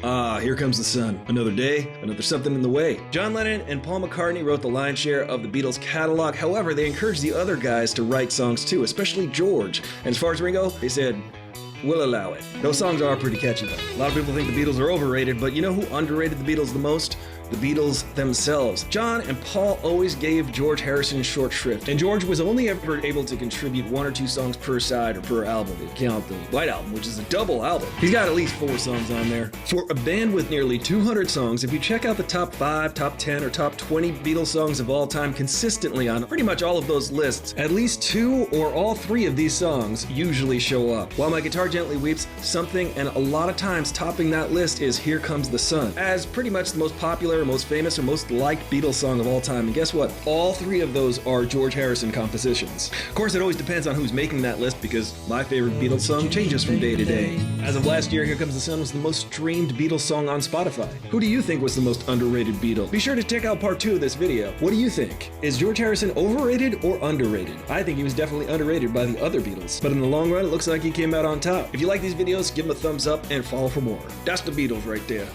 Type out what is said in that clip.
Ah, here comes the sun. Another day, another something in the way. John Lennon and Paul McCartney wrote the lion's share of the Beatles catalog. However, they encouraged the other guys to write songs too, especially George. And as far as Ringo, they said, we'll allow it. Those songs are pretty catchy though. A lot of people think the Beatles are overrated, but you know who underrated the Beatles the most? The Beatles themselves. John and Paul always gave George Harrison short shrift, and George was only ever able to contribute 1 or 2 songs per side or per album. If you count the White Album, which is a double album. He's got at least 4 songs on there. For a band with nearly 200 songs, if you check out the top 5, top 10, or top 20 Beatles songs of all time consistently on pretty much all of those lists, at least 2 or all 3 of these songs usually show up. While My Guitar Gently Weeps, something and a lot of times topping that list is Here Comes the Sun, as pretty much the most popular, most famous, or most liked Beatles song of all time. And guess what? All 3 of those are George Harrison compositions. Of course, it always depends on who's making that list because my favorite Beatles song changes from day to day. As of last year, Here Comes the Sun was the most streamed Beatles song on Spotify. Who do you think was the most underrated Beatle? Be sure to check out part 2 of this video. What do you think? Is George Harrison overrated or underrated? I think he was definitely underrated by the other Beatles, but in the long run, it looks like he came out on top. If you like these videos, give them a thumbs up and follow for more. That's the Beatles right there.